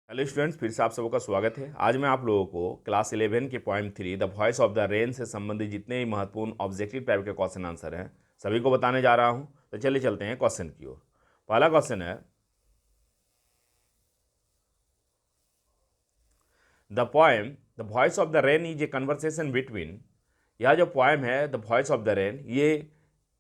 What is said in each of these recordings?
Hello students, फिर से आप सबका स्वागत है। आज मैं आप लोगों को क्लास 11 के point 3 the voice of the rain से संबंधित जितने भी महत्वपूर्ण ऑब्जेक्टिव टाइप के क्वेश्चन आंसर हैं सभी को बताने जा रहा हूं। तो चलिए चलते हैं क्वेश्चन की ओर। पहला क्वेश्चन है, the poem the voice of the rain is a conversation between. यह जो पोएम है the voice of the rain, ये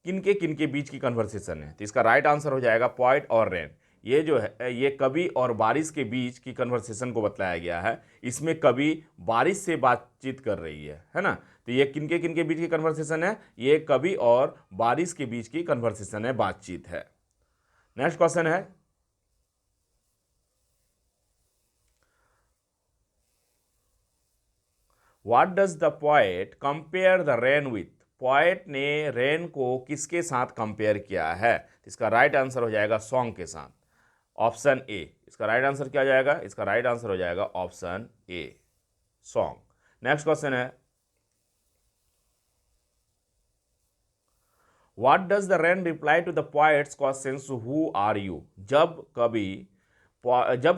किनके बीच की कन्वर्सेशन है? तो इसका राइट आंसर हो जाएगा पोएट और रेन। ये जो है ये कवि और बारिश के बीच की कन्वर्सेशन को बताया गया है। इसमें कवि बारिश से बातचीत कर रही है ना। तो ये किनके बीच की कन्वर्सेशन है? ये कवि और बारिश के बीच की कन्वर्सेशन है, बातचीत है। नेक्स्ट क्वेश्चन है, what does the poet compare the rain with? Poet ने रेन को किसके साथ कंपेयर किया है? इसका राइट आंसर हो जाएगा सॉन्ग के साथ, ऑप्शन ए। इसका राइट आंसर क्या जाएगा? इसका राइट आंसर हो जाएगा option A, song. Next question है, what does the rain reply to the poet's questions who are you? जब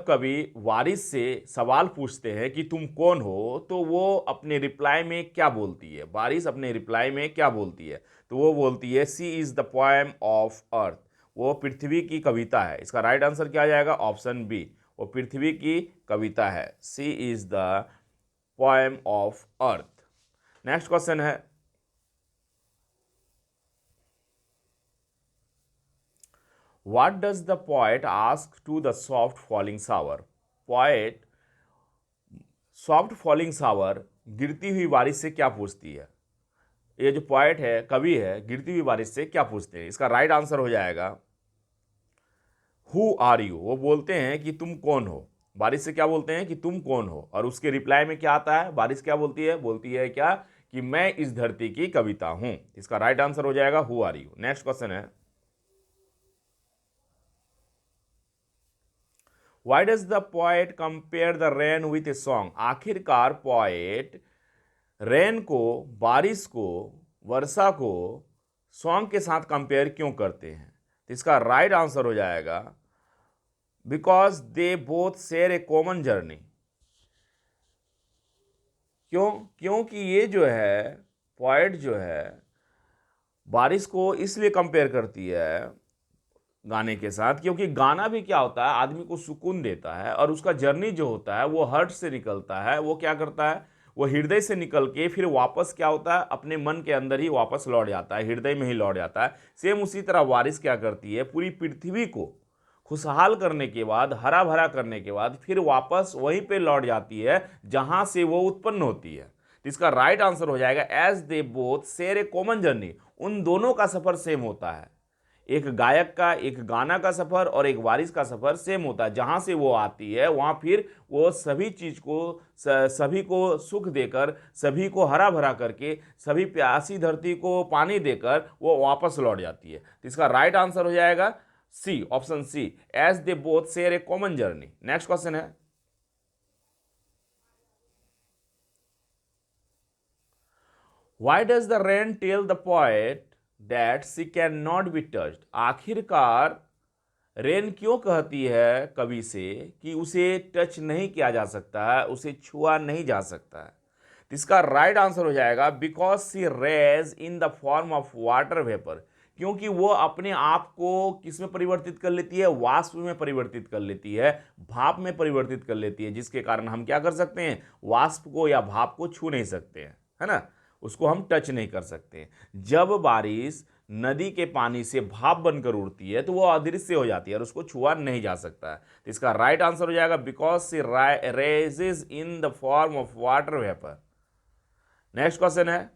कभी बारिश से सवाल पूछते हैं कि तुम कौन हो, तो वो अपने रिप्लाई में क्या बोलती है? बारिश अपने रिप्लाई में क्या बोलती है? तो वो बोलती है she is the poem of earth. वो पृथ्वी की कविता है। इसका राइट आंसर क्या आ जाएगा? ऑप्शन बी, वो पृथ्वी की कविता है। She is the poem of earth. Next question है, what does the poet ask to the soft falling shower? Poet soft falling shower, गिरती हुई बारिश से क्या पूछती है? ये जो पोएट है, कवि है, गिरती हुई बारिश से क्या पूछते हैं? इसका राइट आंसर हो जाएगा हु आर यू। वो बोलते हैं कि तुम कौन हो। बारिश से क्या बोलते हैं? कि तुम कौन हो। और उसके रिप्लाई में क्या आता है? बारिश क्या बोलती है? बोलती है क्या? कि मैं इस धरती की कविता हूं। इसका राइट आंसर हो जाएगा who are you. Next question है, why does the poet compare the rain with a song? आखिरकार पोएट रेन को, बारिश को, वर्षा को सॉन्ग के साथ कंपेयर क्यों करते हैं? तो इसका राइट आंसर हो जाएगा because they both share a common journey. क्योंकि ये जो है पोएट जो है बारिश को इसलिए कंपेयर करती है गाने के साथ, क्योंकि गाना भी क्या होता है, आदमी को सुकून देता है। और उसका जर्नी जो होता है वो हार्ट से निकलता है। वो क्या करता है? वो हृदय से निकल के फिर वापस क्या होता है, अपने मन के अंदर ही वापस लौट जाता है, हृदय में ही लौट जाता है। सेम उसी तरह बारिश क्या करती है, पूरी पृथ्वी को खुशहाल करने के बाद, हरा भरा करने के बाद फिर वापस वहीं पे लौट जाती है जहां से वो उत्पन्न होती है। तो इसका राइट आंसर हो जाएगा as they both share a common journey. उन दोनों का सफर सेम होता है। एक गायक का, एक गाना का सफर और एक बारिश का सफर सेम होता है। जहां से वो आती है वहां फिर वो सभी चीज को, सभी को सुख देकर, सभी को हरा भरा करके, सभी प्यासी धरती को पानी देकर वो वापस लौट जाती है। तो इसका राइट आंसर हो जाएगा C, option C, as they both share a common journey. Next question है, why does the rain tell the poet that she can not be touched? आखिरकार रेन क्यों कहती है कवि से कि उसे टच नहीं किया जा सकता है, उसे छुआ नहीं जा सकता है? तो इसका राइट आंसर हो जाएगा because she raise in the form of water vapour. क्योंकि वो अपने आप को किस में परिवर्तित कर लेती है? वाष्प में परिवर्तित कर लेती है, भाप में परिवर्तित कर लेती है, जिसके कारण हम क्या कर सकते हैं? वाष्प को या भाप को छू नहीं सकते हैं, है ना। उसको हम टच नहीं कर सकते। जब बारिश नदी के पानी से भाप बनकर उड़ती है तो वो अदृश्य हो जाती है और उसको छुआ नहीं जा सकता है। तो इसका राइट आंसर हो जाएगा because she rises in the form of water vapour. Next question है,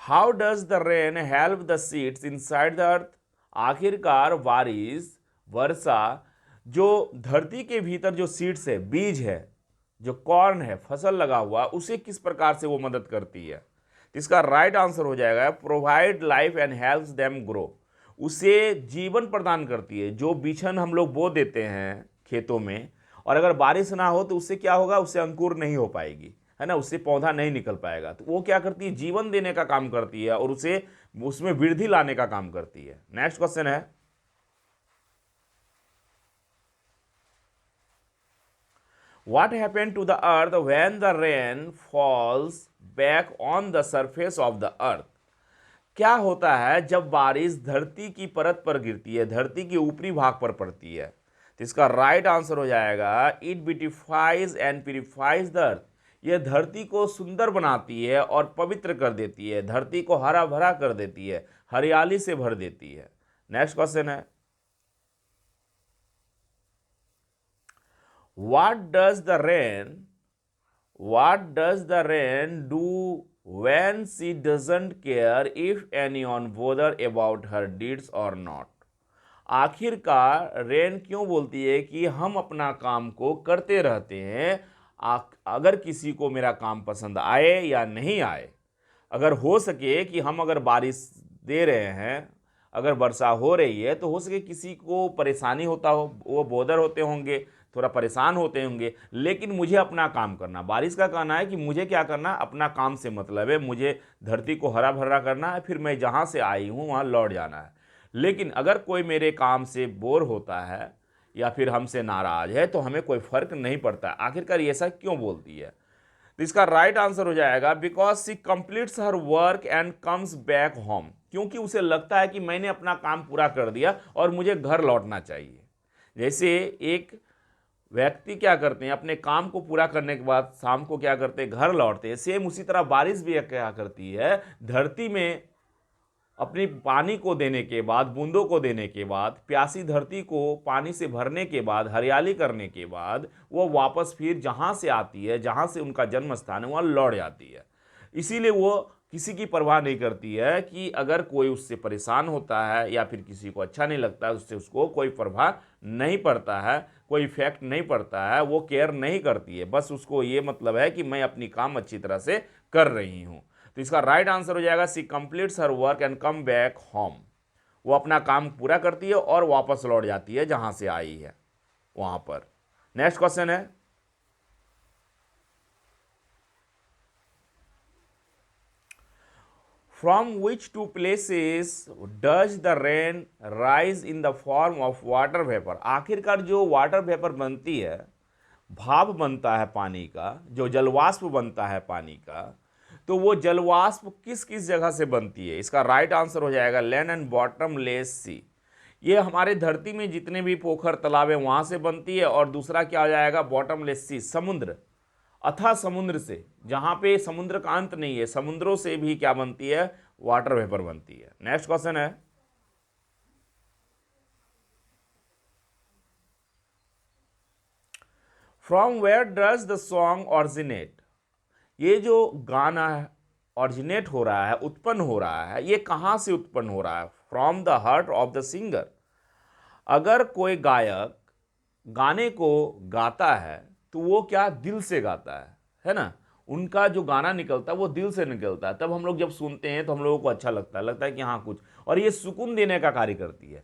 how does the rain help the seeds inside the earth? आखिरकार बारिश, वर्षा जो धरती के भीतर जो सीड्स है, बीज है, जो कॉर्न है, फसल लगा हुआ, उसे किस प्रकार से वो मदद करती है? इसका राइट आंसर हो जाएगा provide life and helps them grow. उसे जीवन प्रदान करती है। जो बिछन हम लोग बो देते हैं खेतों में, और अगर बारिश ना हो तो उससे क्या होगा? उससे अंकुर नहीं हो पाएगी, है ना, उससे पौधा नहीं निकल पाएगा। तो वो क्या करती है? जीवन देने का काम करती है और उसे उसमें वृद्धि लाने का काम करती है। नेक्स्ट क्वेश्चन है, what happened to the earth when the rain falls back on the surface of the earth? क्या होता है जब बारिश धरती की परत पर गिरती है, धरती के ऊपरी भाग पर पड़ती है? तो इसका राइट आंसर हो जाएगा it beautifies and purifies the earth. यह धरती को सुंदर बनाती है और पवित्र कर देती है, धरती को हरा भरा कर देती है, हरियाली से भर देती है। नेक्स्ट क्वेश्चन है, what does the rain do when she doesn't care if anyone bother about her deeds or not? आखिरकार रेन क्यों बोलती है कि हम अपना काम को करते रहते हैं, अगर किसी को मेरा काम पसंद आए या नहीं आए? अगर हो सके कि हम अगर बारिश दे रहे हैं, अगर वर्षा हो रही है, तो हो सके किसी को परेशानी होता हो, वो बोदर होते होंगे, थोड़ा परेशान होते होंगे, लेकिन मुझे अपना काम करना, बारिश का कहना है कि मुझे क्या करना, अपना काम से मतलब है, मुझे धरती को हरा भरा करना है, फिर मैं जहाँ से आई हूँ वहाँ लौट जाना है। लेकिन अगर कोई मेरे काम से बोर होता है या फिर हमसे नाराज है तो हमें कोई फर्क नहीं पड़ता। आखिरकार ये ऐसा क्यों बोलती है? तो इसका राइट आंसर हो जाएगा because she completes her work and comes back home. क्योंकि उसे लगता है कि मैंने अपना काम पूरा कर दिया और मुझे घर लौटना चाहिए। जैसे एक व्यक्ति क्या करते हैं, अपने काम को पूरा करने के बाद शाम को क्या करते हैं, घर लौटते हैं। सेम उसी तरह बारिश भी क्या करती है, धरती में अपनी पानी को देने के बाद, बूंदों को देने के बाद, प्यासी धरती को पानी से भरने के बाद, हरियाली करने के बाद वो वापस फिर जहाँ से आती है, जहाँ से उनका जन्म स्थान है, वहाँ लौट जाती है। इसीलिए वो किसी की परवाह नहीं करती है कि अगर कोई उससे परेशान होता है या फिर किसी को अच्छा नहीं लगता है, उससे उसको कोई प्रभाव नहीं पड़ता है, कोई इफेक्ट नहीं पड़ता है, वो केयर नहीं करती है। बस उसको ये मतलब है कि मैं अपनी काम अच्छी तरह से कर रही हूँ। तो इसका राइट आंसर हो जाएगा she completes her work and come back home. वो अपना काम पूरा करती है और वापस लौट जाती है जहाँ से आई है वहाँ पर। नेक्स्ट क्वेश्चन है, From which two places does the rain rise in the form of water vapor? आखिरकार जो वाटर वेपर बनती है, भाप बनता है पानी का, जो जलवाष्प बनता है पानी का, तो वो जलवाष्प किस किस जगह से बनती है? इसका राइट आंसर हो जाएगा लैंड एंड बॉटम लेस सी। ये हमारे धरती में जितने भी पोखर तालाब है वहाँ से बनती है। और दूसरा क्या हो जाएगा, बॉटम लेस सी, समुद्र, अथाह समुद्र से, जहाँ पे समुद्र का अंत नहीं है, समुद्रों से भी क्या बनती है, वाटर वेपर बनती है। नेक्स्ट क्वेश्चन है, from where does the song originate? ये जो गाना ऑरिजिनेट हो रहा है, उत्पन्न हो रहा है, ये कहाँ से उत्पन्न हो रहा है? From the heart of the singer. अगर कोई गायक गाने को गाता है तो वो क्या, दिल से गाता है ना? उनका जो गाना निकलता है वो दिल से निकलता है। तब हम लोग जब सुनते हैं तो हम लोगों को अच्छा लगता है कि हाँ कुछ, और ये सुकून देने का कार्य करती है।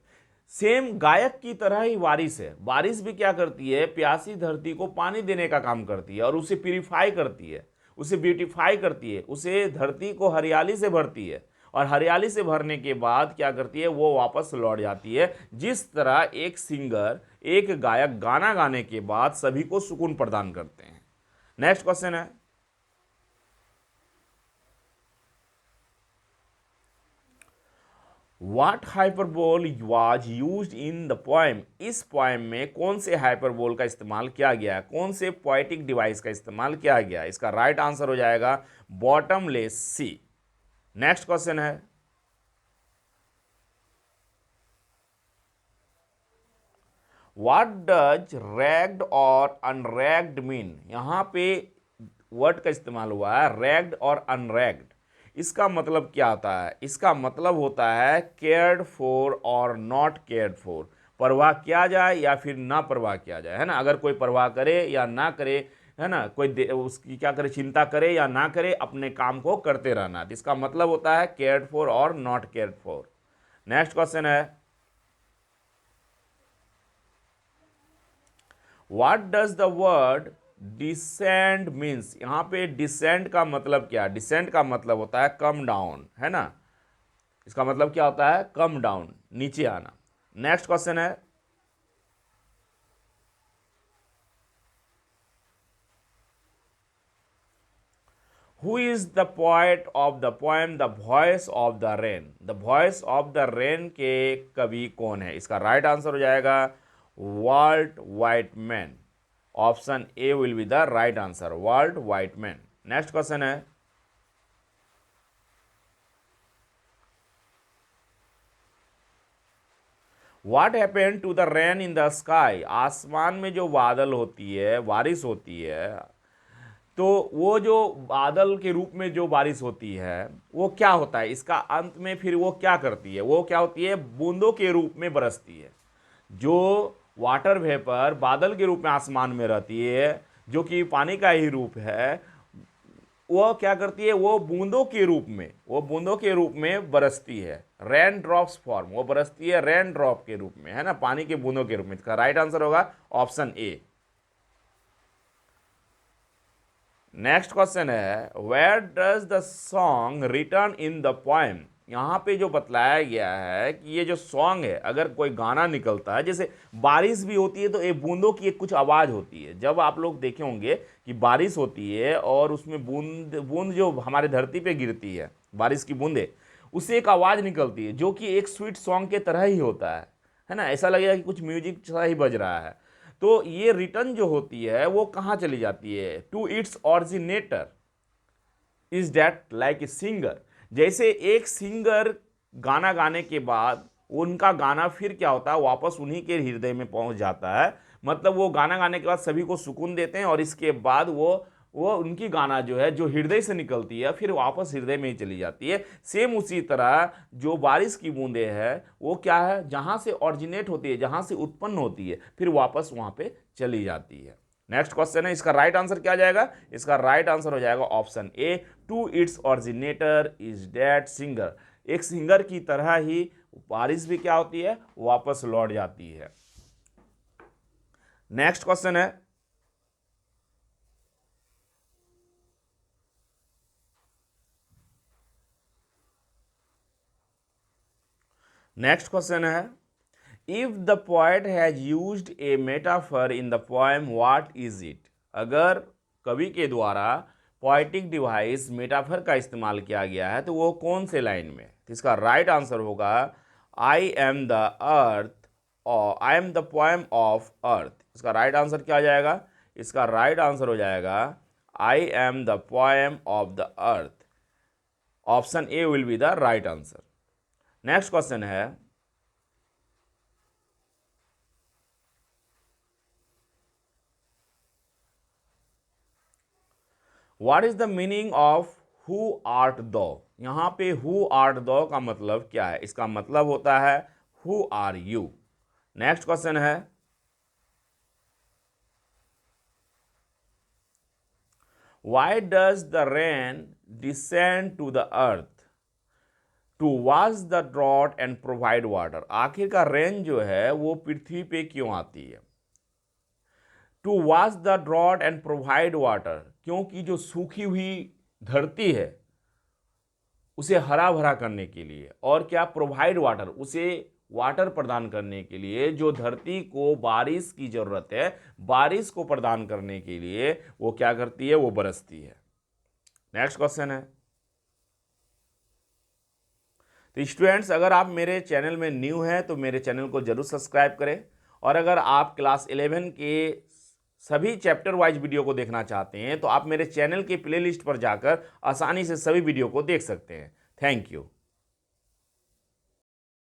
सेम गायक की तरह ही बारिश है। बारिश भी क्या करती है, प्यासी धरती को पानी देने का काम करती है और उसे प्यूरिफाई करती है, उसे ब्यूटीफाई करती है, उसे धरती को हरियाली से भरती है। और हरियाली से भरने के बाद क्या करती है, वो वापस लौट जाती है। जिस तरह एक सिंगर, एक गायक गाना गाने के बाद सभी को सुकून प्रदान करते हैं। नेक्स्ट क्वेश्चन है, What hyperbole was used in the poem? इस पोएम में कौन से हाइपरबोल का इस्तेमाल किया गया है, कौन से पोएटिक डिवाइस का इस्तेमाल किया गया है? इसका राइट आंसर हो जाएगा बॉटमलेस सी। नेक्स्ट क्वेश्चन है, What does ragged और unragged mean? यहाँ पे वर्ड का इस्तेमाल हुआ है ragged और unragged। इसका मतलब क्या होता है? इसका मतलब होता है केयर्ड फॉर और नॉट केयर्ड फॉर। परवाह किया जाए या फिर ना परवाह किया जाए, है ना? अगर कोई परवाह करे या ना करे, है ना, कोई उसकी क्या करे, चिंता करे या ना करे, अपने काम को करते रहना। तो इसका मतलब होता है केयर्ड फॉर और not cared for. Next question है, What does the word descend means? यहाँ पे descend का मतलब क्या? descend का मतलब होता है कम डाउन, है ना? इसका मतलब क्या होता है? कम डाउन, नीचे आना। नेक्स्ट क्वेश्चन है, who is the poet of the poem the voice of the rain? The voice of the rain के कवि कौन है? इसका राइट आंसर हो जाएगा Walt Whitman. Option A will be the right answer, Walt Whitman. Next question है, what happened to the rain in the sky? आसमान में जो बादल होती है, बारिश होती है, तो वो जो बादल के रूप में जो बारिश होती है वो क्या होता है? इसका अंत में फिर वो क्या करती है? वो क्या होती है? बूंदों के रूप में बरसती है। जो वाटर वेपर बादल के रूप में आसमान में रहती है, जो कि पानी का ही रूप है, वो क्या करती है? वो बूंदों के रूप में, वो बूंदों के रूप में बरसती है। रेन ड्रॉप्स फॉर्म, वो बरसती है रेन ड्रॉप के रूप में, है ना, पानी के बूंदों के रूप में। इसका राइट आंसर होगा ऑप्शन ए। नेक्स्ट क्वेश्चन है, where does the song return in the poem? यहाँ पे जो बतलाया गया है कि ये जो सॉन्ग है, अगर कोई गाना निकलता है, जैसे बारिश भी होती है तो ये बूंदों की एक कुछ आवाज़ होती है। जब आप लोग देखे होंगे कि बारिश होती है और उसमें बूंद बूंद जो हमारे धरती पे गिरती है, बारिश की बूंदे, उससे एक आवाज़ निकलती है जो कि एक स्वीट सॉन्ग के तरह ही होता है ना। ऐसा लगेगा कि कुछ म्यूजिक सा ही बज रहा है। तो ये रिटर्न जो होती है वो कहाँ चली जाती है? To its originator. Is that like a singer? जैसे एक सिंगर गाना गाने के बाद उनका गाना फिर क्या होता है? वापस उन्हीं के हृदय में पहुंच जाता है। मतलब वो गाना गाने के बाद सभी को सुकून देते हैं और इसके बाद वो उनकी गाना जो है, जो हृदय से निकलती है, फिर वापस हृदय में ही चली जाती है। सेम उसी तरह जो बारिश की बूंदे है वो क्या है? जहाँ से ऑरिजिनेट होती है, जहाँ से उत्पन्न होती है, फिर वापस वहाँ पे चली जाती है। नेक्स्ट क्वेश्चन है, इसका राइट आंसर क्या आ जाएगा? इसका राइट आंसर हो जाएगा option A, to its originator is that singer. एक सिंगर की तरह ही बारिश भी क्या होती है? वापस लौट जाती है। नेक्स्ट क्वेश्चन है, नेक्स्ट क्वेश्चन है, if the poet has used A metaphor in the poem what is it? अगर कवि के द्वारा पोएटिक डिवाइस मेटाफर का इस्तेमाल किया गया है तो वो कौन से लाइन में? तो इसका राइट आंसर होगा आई एम द अर्थ और आई एम द पोएम ऑफ अर्थ। इसका राइट आंसर क्या आ जाएगा? इसका राइट आंसर हो जाएगा I am the poem of the earth. Option A will be the right answer. Next question है, what is the meaning of who art thou? यहां पे who art दो का मतलब क्या है? इसका मतलब होता है who are you. Next question है, why does the rain descend to the earth to wash the drought and provide water? आखिरकार रेन जो है वो पृथ्वी पे क्यों आती है? To wash the drought and provide water, क्योंकि जो सूखी हुई धरती है उसे हरा भरा करने के लिए, और क्या? प्रोवाइड वाटर, उसे वाटर प्रदान करने के लिए। जो धरती को बारिश की जरूरत है, बारिश को प्रदान करने के लिए वो क्या करती है? वो बरसती है। नेक्स्ट क्वेश्चन है, तो स्टूडेंट्स अगर आप मेरे चैनल में न्यू हैं तो मेरे चैनल को जरूर सब्सक्राइब करें, और अगर आप क्लास 11 के सभी चैप्टर वाइज वीडियो को देखना चाहते हैं तो आप मेरे चैनल के प्लेलिस्ट पर जाकर आसानी से सभी वीडियो को देख सकते हैं। Thank you.